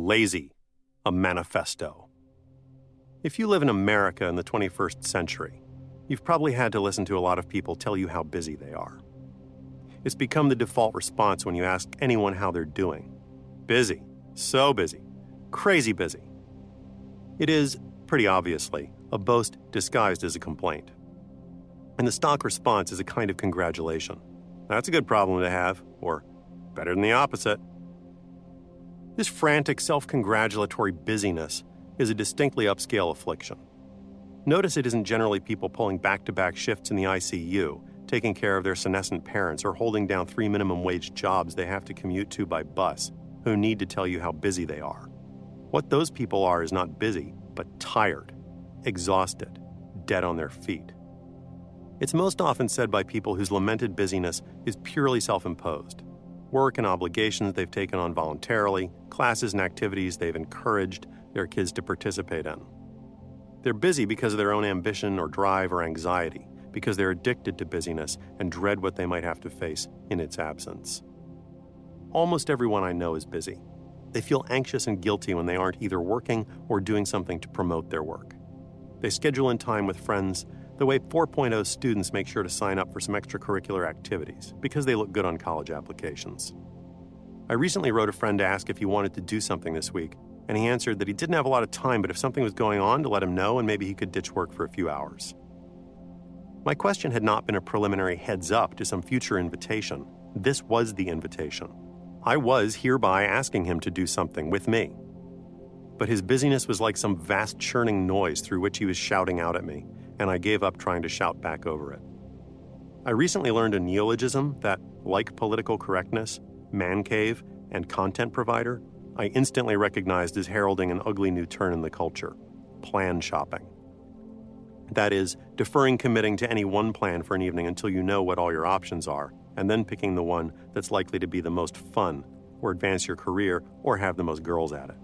lazy, a manifesto. If you live in America in the 21st century, you've probably had to listen to a lot of people tell you how busy they are. It's become the default response when you ask anyone how they're doing. Busy, so busy, crazy busy. It is, pretty obviously, a boast disguised as a complaint. And the stock response is a kind of congratulation. That's a good problem to have, or better than the opposite. This frantic, self-congratulatory busyness is a distinctly upscale affliction. Notice it isn't generally people pulling back-to-back shifts in the ICU, taking care of their senescent parents, or holding down 3 minimum wage jobs they have to commute to by bus, who need to tell you how busy they are. What those people are is not busy, but tired, exhausted, dead on their feet. It's most often said by people whose lamented busyness is purely self-imposed. Work and obligations they've taken on voluntarily, classes and activities they've encouraged their kids to participate in. They're busy because of their own ambition or drive or anxiety, because they're addicted to busyness and dread what they might have to face in its absence. Almost everyone I know is busy. They feel anxious and guilty when they aren't either working or doing something to promote their work. They schedule in time with friends the way 4.0 students make sure to sign up for some extracurricular activities because they look good on college applications. I recently wrote a friend to ask if he wanted to do something this week, and he answered that he didn't have a lot of time, but if something was going on, to let him know and maybe he could ditch work for a few hours. My question had not been a preliminary heads up to some future invitation. This was the invitation. I was hereby asking him to do something with me. But his busyness was like some vast churning noise through which he was shouting out at me, and I gave up trying to shout back over it. I recently learned a neologism that, like political correctness, man cave, and content provider, I instantly recognized as heralding an ugly new turn in the culture: plan shopping. That is, deferring committing to any one plan for an evening until you know what all your options are, and then picking the one that's likely to be the most fun, or advance your career, or have the most girls at it.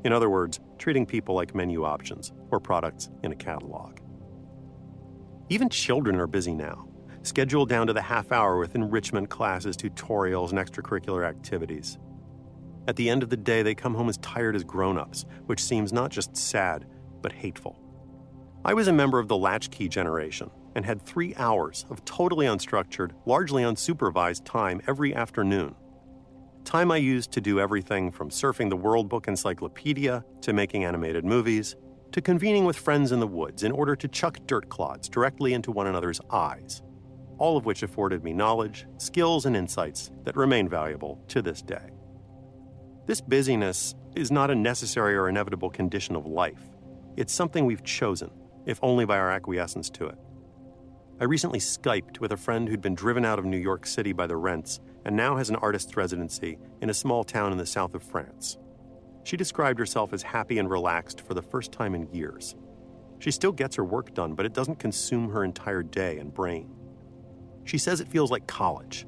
In other words, treating people like menu options, or products in a catalog. Even children are busy now, scheduled down to the half hour with enrichment classes, tutorials, and extracurricular activities. At the end of the day, they come home as tired as grown-ups, which seems not just sad, but hateful. I was a member of the latchkey generation and had 3 hours of totally unstructured, largely unsupervised time every afternoon. Time I used to do everything from surfing the World Book Encyclopedia to making animated movies, to convening with friends in the woods in order to chuck dirt clods directly into one another's eyes, all of which afforded me knowledge, skills, and insights that remain valuable to this day. This busyness is not a necessary or inevitable condition of life. It's something we've chosen, if only by our acquiescence to it. I recently Skyped with a friend who'd been driven out of New York City by the rents and now has an artist's residency in a small town in the south of France. She described herself as happy and relaxed for the first time in years. She still gets her work done, but it doesn't consume her entire day and brain. She says it feels like college.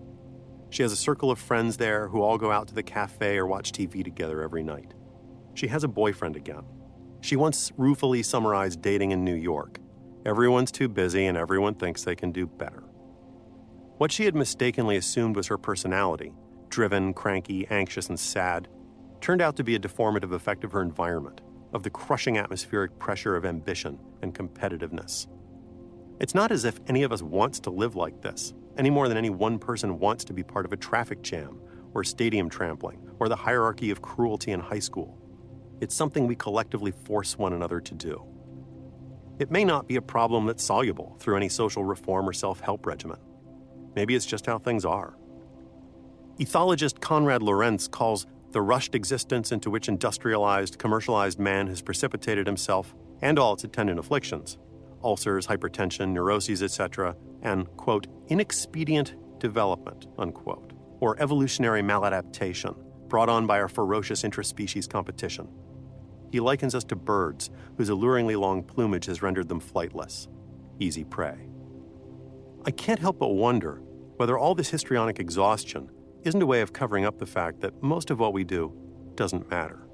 She has a circle of friends there who all go out to the cafe or watch TV together every night. She has a boyfriend again. She once ruefully summarized dating in New York. Everyone's too busy and everyone thinks they can do better. What she had mistakenly assumed was her personality, driven, cranky, anxious, and sad, turned out to be a deformative effect of her environment, of the crushing atmospheric pressure of ambition and competitiveness. It's not as if any of us wants to live like this, any more than any one person wants to be part of a traffic jam, or stadium trampling, or the hierarchy of cruelty in high school. It's something we collectively force one another to do. It may not be a problem that's soluble through any social reform or self-help regimen. Maybe it's just how things are. Ethologist Konrad Lorenz calls the rushed existence into which industrialized, commercialized man has precipitated himself and all its attendant afflictions, ulcers, hypertension, neuroses, etc., and, quote, inexpedient development, unquote, or evolutionary maladaptation brought on by our ferocious intraspecies competition. He likens us to birds whose alluringly long plumage has rendered them flightless, easy prey. I can't help but wonder whether all this histrionic exhaustion isn't a way of covering up the fact that most of what we do doesn't matter.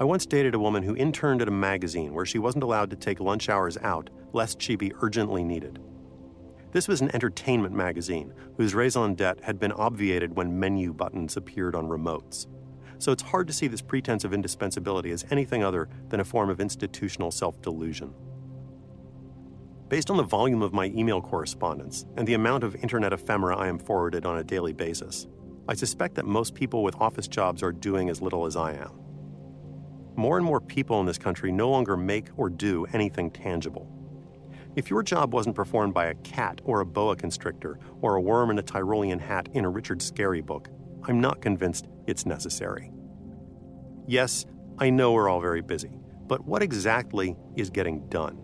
I once dated a woman who interned at a magazine where she wasn't allowed to take lunch hours out lest she be urgently needed. This was an entertainment magazine whose raison d'etre had been obviated when menu buttons appeared on remotes. so it's hard to see this pretense of indispensability as anything other than a form of institutional self-delusion. Based on the volume of my email correspondence and the amount of internet ephemera I am forwarded on a daily basis, I suspect that most people with office jobs are doing as little as I am. More and more people in this country no longer make or do anything tangible. If your job wasn't performed by a cat or a boa constrictor or a worm in a Tyrolean hat in a Richard Scarry book, I'm not convinced it's necessary. Yes, I know we're all very busy, but what exactly is getting done?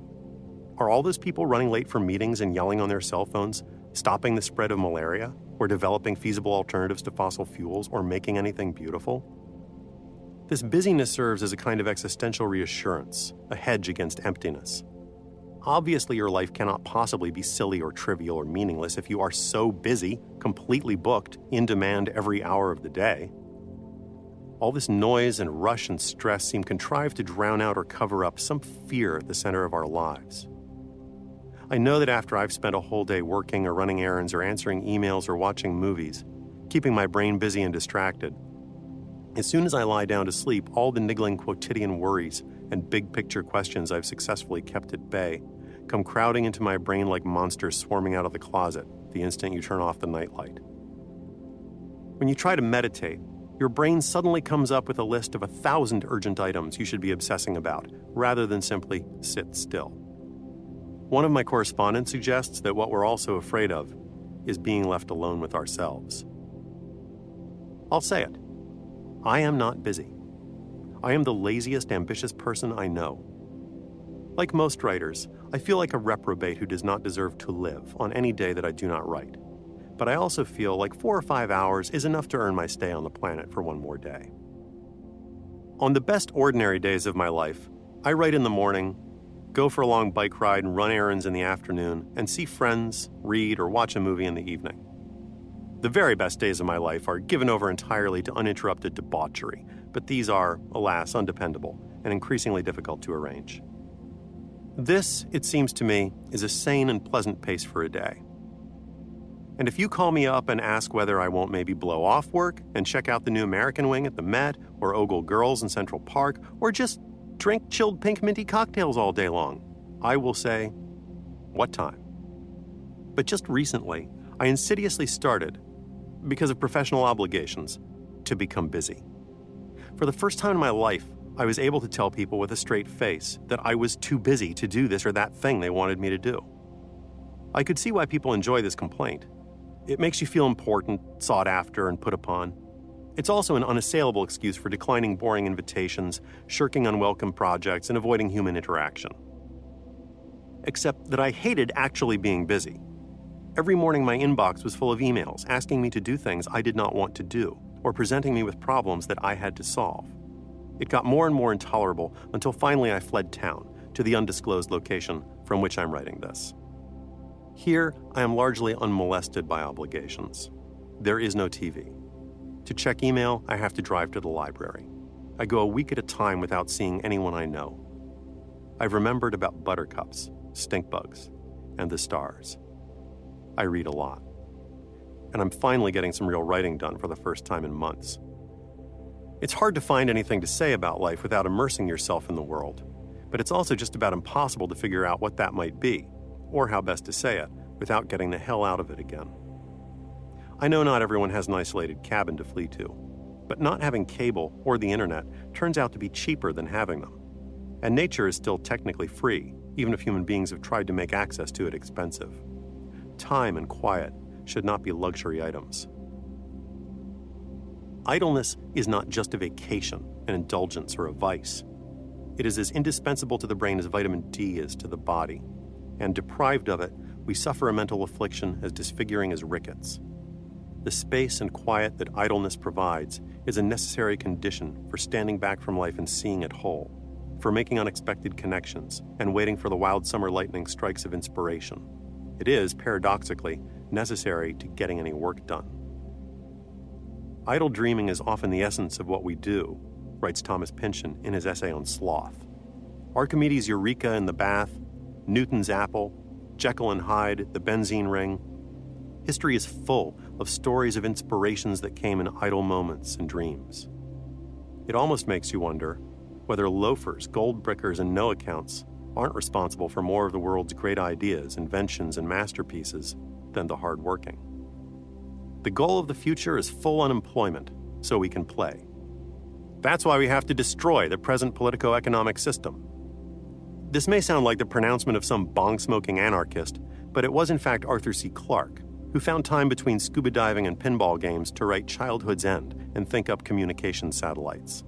Are all those people running late for meetings and yelling on their cell phones, stopping the spread of malaria, or developing feasible alternatives to fossil fuels, or making anything beautiful? This busyness serves as a kind of existential reassurance, a hedge against emptiness. Obviously, your life cannot possibly be silly or trivial or meaningless if you are so busy, completely booked, in demand every hour of the day. All this noise and rush and stress seem contrived to drown out or cover up some fear at the center of our lives. I know that after I've spent a whole day working or running errands or answering emails or watching movies, keeping my brain busy and distracted, as soon as I lie down to sleep, all the niggling quotidian worries and big-picture questions I've successfully kept at bay come crowding into my brain like monsters swarming out of the closet the instant you turn off the nightlight. When you try to meditate, your brain suddenly comes up with a list of 1,000 urgent items you should be obsessing about, rather than simply sit still. One of my correspondents suggests that what we're also afraid of is being left alone with ourselves. I'll say it. I am not busy. I am the laziest, ambitious person I know. Like most writers, I feel like a reprobate who does not deserve to live on any day that I do not write. But I also feel like 4 or 5 hours is enough to earn my stay on the planet for one more day. On the best ordinary days of my life, I write in the morning, go for a long bike ride and run errands in the afternoon, and see friends, read, or watch a movie in the evening. The very best days of my life are given over entirely to uninterrupted debauchery, but these are, alas, undependable and increasingly difficult to arrange. This, it seems to me, is a sane and pleasant pace for a day. And if you call me up and ask whether I won't maybe blow off work and check out the new American Wing at the Met, or ogle girls in Central Park, or just drink chilled pink minty cocktails all day long, I will say, what time? But just recently, I insidiously started, because of professional obligations, to become busy. For the first time in my life, I was able to tell people with a straight face that I was too busy to do this or that thing they wanted me to do. I could see why people enjoy this complaint. It makes you feel important, sought after, and put upon. It's also an unassailable excuse for declining boring invitations, shirking unwelcome projects, and avoiding human interaction. Except that I hated actually being busy. Every morning my inbox was full of emails asking me to do things I did not want to do, or presenting me with problems that I had to solve. It got more and more intolerable until finally I fled town to the undisclosed location from which I'm writing this. Here, I am largely unmolested by obligations. There is no TV. To check email, I have to drive to the library. I go a week at a time without seeing anyone I know. I've remembered about buttercups, stink bugs, and the stars. I read a lot. And I'm finally getting some real writing done for the first time in months. It's hard to find anything to say about life without immersing yourself in the world, but it's also just about impossible to figure out what that might be, or how best to say it, without getting the hell out of it again. I know not everyone has an isolated cabin to flee to, but not having cable or the internet turns out to be cheaper than having them. And nature is still technically free, even if human beings have tried to make access to it expensive. Time and quiet should not be luxury items. Idleness is not just a vacation, an indulgence, or a vice. It is as indispensable to the brain as vitamin D is to the body. And deprived of it, we suffer a mental affliction as disfiguring as rickets. The space and quiet that idleness provides is a necessary condition for standing back from life and seeing it whole, for making unexpected connections and waiting for the wild summer lightning strikes of inspiration. It is, paradoxically, necessary to getting any work done. Idle dreaming is often the essence of what we do, writes Thomas Pynchon in his essay on sloth. Archimedes' Eureka in the bath, Newton's apple, Jekyll and Hyde, the benzene ring. History is full of stories of inspirations that came in idle moments and dreams. It almost makes you wonder whether loafers, gold brickers, and no accounts aren't responsible for more of the world's great ideas, inventions, and masterpieces than the hardworking. The goal of the future is full unemployment, so we can play. That's why we have to destroy the present politico-economic system. This may sound like the pronouncement of some bong-smoking anarchist, but it was in fact Arthur C. Clarke, who found time between scuba diving and pinball games to write Childhood's End and think up communication satellites.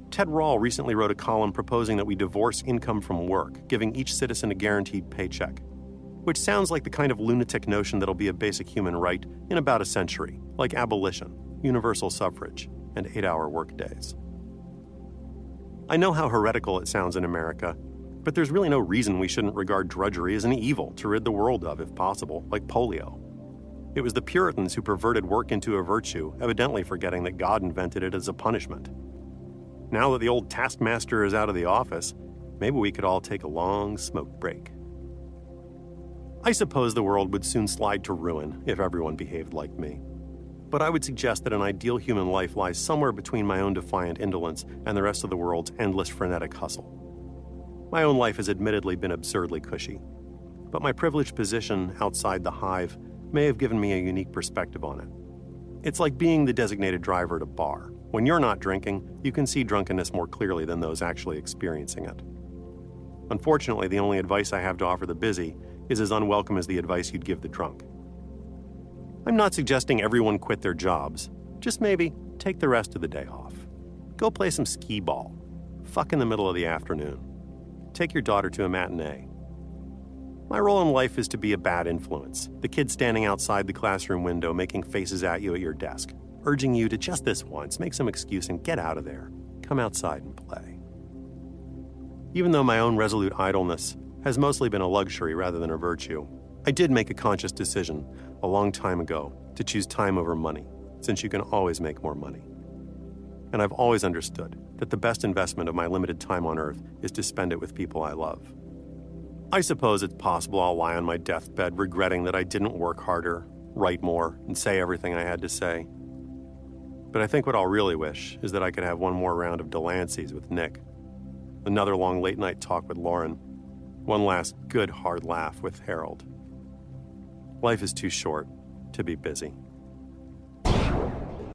Ted Rall recently wrote a column proposing that we divorce income from work, giving each citizen a guaranteed paycheck, which sounds like the kind of lunatic notion that'll be a basic human right in about a century, like abolition, universal suffrage, and 8-hour workdays. I know how heretical it sounds in America, but there's really no reason we shouldn't regard drudgery as an evil to rid the world of, if possible, like polio. It was the Puritans who perverted work into a virtue, evidently forgetting that God invented it as a punishment. Now that the old taskmaster is out of the office, maybe we could all take a long smoke break. I suppose the world would soon slide to ruin if everyone behaved like me. But I would suggest that an ideal human life lies somewhere between my own defiant indolence and the rest of the world's endless frenetic hustle. My own life has admittedly been absurdly cushy, but my privileged position outside the hive may have given me a unique perspective on it. It's like being the designated driver at a bar. When you're not drinking, you can see drunkenness more clearly than those actually experiencing it. Unfortunately, the only advice I have to offer the busy is as unwelcome as the advice you'd give the drunk. I'm not suggesting everyone quit their jobs. Just maybe take the rest of the day off. Go play some skee ball. Fuck in the middle of the afternoon. Take your daughter to a matinee. My role in life is to be a bad influence, the kid standing outside the classroom window making faces at you at your desk, urging you to just this once, make some excuse and get out of there. Come outside and play. Even though my own resolute idleness has mostly been a luxury rather than a virtue, I did make a conscious decision a long time ago to choose time over money, since you can always make more money. And I've always understood that the best investment of my limited time on earth is to spend it with people I love. I suppose it's possible I'll lie on my deathbed regretting that I didn't work harder, write more, and say everything I had to say. But I think what I'll really wish is that I could have one more round of Delancey's with Nick, another long late-night talk with Lauren, one last good hard laugh with Harold. Life is too short to be busy.